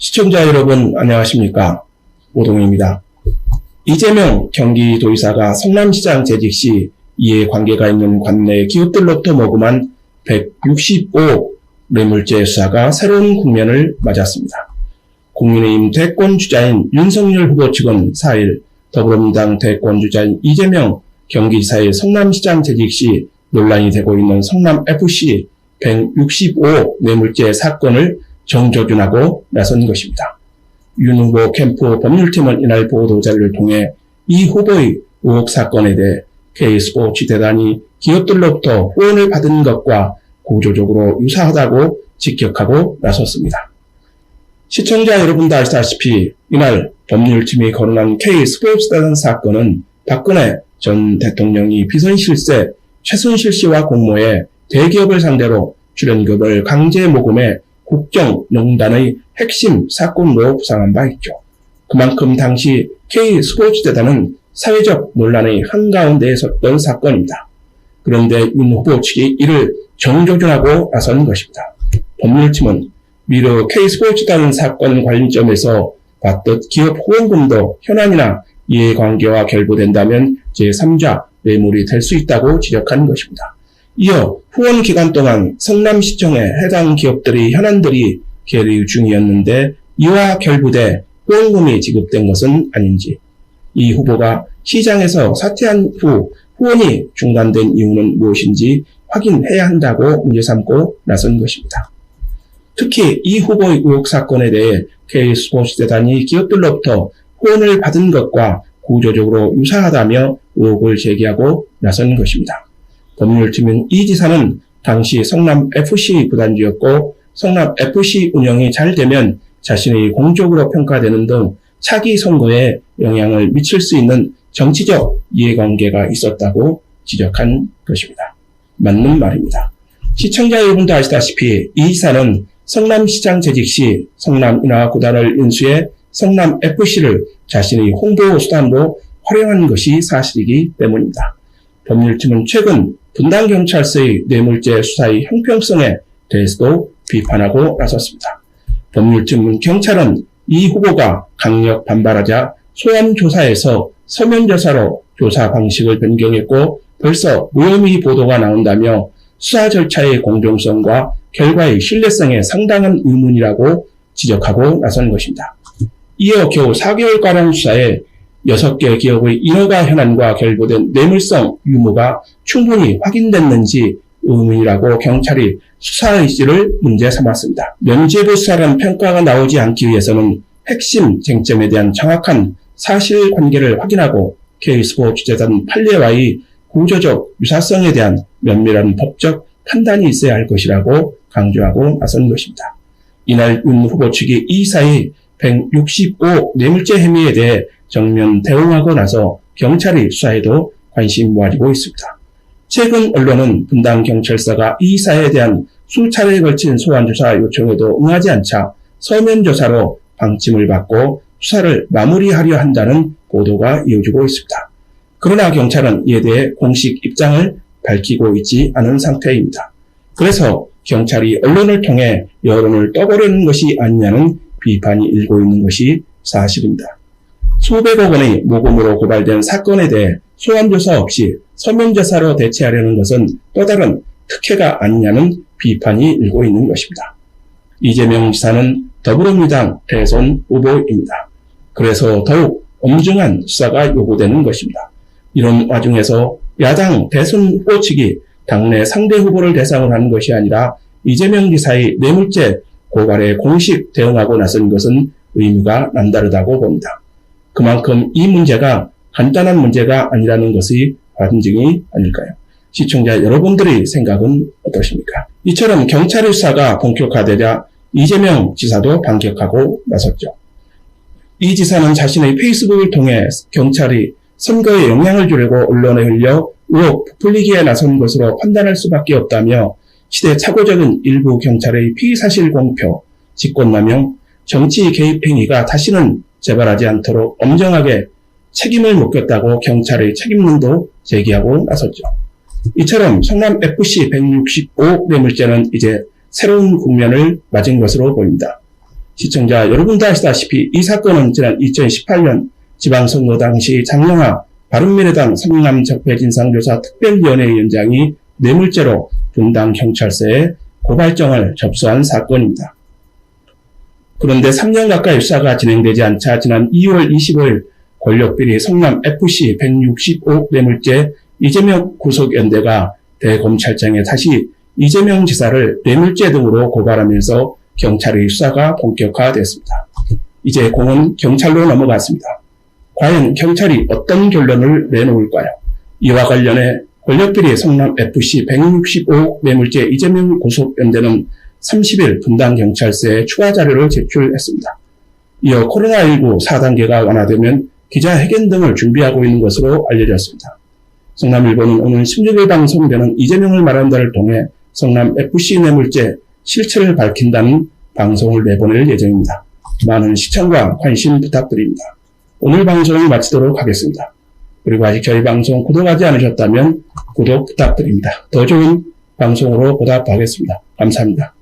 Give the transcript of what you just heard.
시청자 여러분 안녕하십니까? 오동입니다. 이재명 경기도지사가 성남시장 재직 시 이해관계가 있는 관내 기업들로부터 모금한 165억 뇌물죄 수사가 새로운 국면을 맞았습니다. 국민의힘 대권주자인 윤석열 후보 측은 4일 더불어민주당 대권주자인 이재명 경기지사의 성남시장 재직 시 논란이 되고 있는 성남FC 165억 뇌물죄 사건을 정조준하고 나선 것입니다. 윤 후보 캠프 법률팀은 이날 보도자료를 통해 이 후보의 의혹 사건에 대해 K스포츠재단이 기업들로부터 후원을 받은 것과 구조적으로 유사하다고 직격하고 나섰습니다. 시청자 여러분도 아시다시피 이날 법률팀이 거론한 K스포츠재단 사건은 박근혜 전 대통령이 비선실세 최순실 씨와 공모해 대기업을 상대로 출연금을 강제 모금해 국정농단의 핵심 사건으로 부상한 바 있죠. 그만큼 당시 K스포츠재단은 사회적 논란의 한가운데에 섰던 사건입니다. 그런데 윤 후보 측이 이를 정조준하고 나선 것입니다. 법률팀은 미르 K스포츠재단 사건 관련점에서 봤듯 기업 후원금도 현안이나 이해관계와 결부된다면 제3자 뇌물이 될 수 있다고 지적한 것입니다. 이어 후원 기간 동안 성남시청의 해당 기업들의 현안들이 계류 중이었는데 이와 결부돼 후원금이 지급된 것은 아닌지, 이 후보가 시장에서 사퇴한 후 후원이 중단된 이유는 무엇인지 확인해야 한다고 문제 삼고 나선 것입니다. 특히 이 후보의 의혹 사건에 대해 K스포츠재단이 기업들로부터 후원을 받은 것과 구조적으로 유사하다며 의혹을 제기하고 나선 것입니다. 법률팀은 이 지사는 당시 성남FC 구단주였고 성남FC 운영이 잘 되면 자신의 공적으로 평가되는 등 차기 선거에 영향을 미칠 수 있는 정치적 이해관계가 있었다고 지적한 것입니다. 맞는 말입니다. 시청자 여러분도 아시다시피 이 지사는 성남시장 재직 시 성남인하구단을 인수해 성남FC를 자신의 홍보 수단으로 활용한 것이 사실이기 때문입니다. 법률팀은 최근 분당경찰서의 뇌물죄 수사의 형평성에 대해서도 비판하고 나섰습니다. 법률팀은 경찰은 이 후보가 강력 반발하자 소환조사에서 서면조사로 조사 방식을 변경했고 벌써 무혐의 보도가 나온다며 수사 절차의 공정성과 결과의 신뢰성에 상당한 의문이라고 지적하고 나선 것입니다. 이어 겨우 4개월가량 수사에 6개 기업의 인허가 현안과 결부된 뇌물성 유무가 충분히 확인됐는지 의문이라고 경찰이 수사 의지를 문제 삼았습니다. 면죄부 수사란 평가가 나오지 않기 위해서는 핵심 쟁점에 대한 정확한 사실관계를 확인하고 K스포츠재단 판례와의 구조적 유사성에 대한 면밀한 법적 판단이 있어야 할 것이라고 강조하고 나선 것입니다. 이날 윤 후보 측이 이 사이 165억 뇌물죄 혐의에 대해 정면 대응하고 나서 경찰의 수사에도 관심이 모아지고 있습니다. 최근 언론은 분당경찰서가 이 사회에 대한 수차례에 걸친 소환조사 요청에도 응하지 않자 서면조사로 방침을 받고 수사를 마무리하려 한다는 보도가 이어지고 있습니다. 그러나 경찰은 이에 대해 공식 입장을 밝히고 있지 않은 상태입니다. 그래서 경찰이 언론을 통해 여론을 떠보려는 것이 아니냐는 비판이 일고 있는 것이 사실입니다. 수백억 원의 모금으로 고발된 사건에 대해 소환조사 없이 서면조사로 대체하려는 것은 또 다른 특혜가 아니냐는 비판이 일고 있는 것입니다. 이재명 지사는 더불어민주당 대선 후보입니다. 그래서 더욱 엄중한 수사가 요구되는 것입니다. 이런 와중에서 야당 대선 후보 측이 당내 상대 후보를 대상으로 하는 것이 아니라 이재명 지사의 뇌물죄 고발에 공식 대응하고 나선 것은 의미가 남다르다고 봅니다. 그만큼 이 문제가 간단한 문제가 아니라는 것이 반증이 아닐까요? 시청자 여러분들의 생각은 어떠십니까? 이처럼 경찰의 수사가 본격화되자 이재명 지사도 반격하고 나섰죠. 이 지사는 자신의 페이스북을 통해 경찰이 선거에 영향을 주려고 언론에 흘려 의혹 부풀리기에 나선 것으로 판단할 수밖에 없다며 시대착오적인 일부 경찰의 피의사실 공표, 직권남용, 정치 개입 행위가 다시는 재발하지 않도록 엄정하게 책임을 묻겠다고 경찰의 책임론도 제기하고 나섰죠. 이처럼 성남FC 165억 뇌물죄는 이제 새로운 국면을 맞은 것으로 보입니다. 시청자 여러분도 아시다시피 이 사건은 지난 2018년 지방선거 당시 장영하 바른미래당 성남적폐진상조사 특별위원회 위원장이 뇌물죄로 분당 경찰서에 고발장을 접수한 사건입니다. 그런데 3년 가까이 수사가 진행되지 않자 지난 2월 25일 권력비리 성남FC 165억 뇌물죄 이재명 구속연대가 대검찰청에 다시 이재명 지사를 뇌물죄 등으로 고발하면서 경찰의 수사가 본격화됐습니다. 이제 공은 경찰로 넘어갔습니다. 과연 경찰이 어떤 결론을 내놓을까요? 이와 관련해 권력비리 성남FC 165억 뇌물죄 이재명 구속연대는 30일 분당경찰서에 추가 자료를 제출했습니다. 이어 코로나19 4단계가 완화되면 기자회견 등을 준비하고 있는 것으로 알려졌습니다. 성남일보는 오늘 16일 방송되는 이재명을 말한다를 통해 성남FC 뇌물죄 실체를 밝힌다는 방송을 내보낼 예정입니다. 많은 시청과 관심 부탁드립니다. 오늘 방송을 마치도록 하겠습니다. 그리고 아직 저희 방송 구독하지 않으셨다면 구독 부탁드립니다. 더 좋은 방송으로 보답하겠습니다. 감사합니다.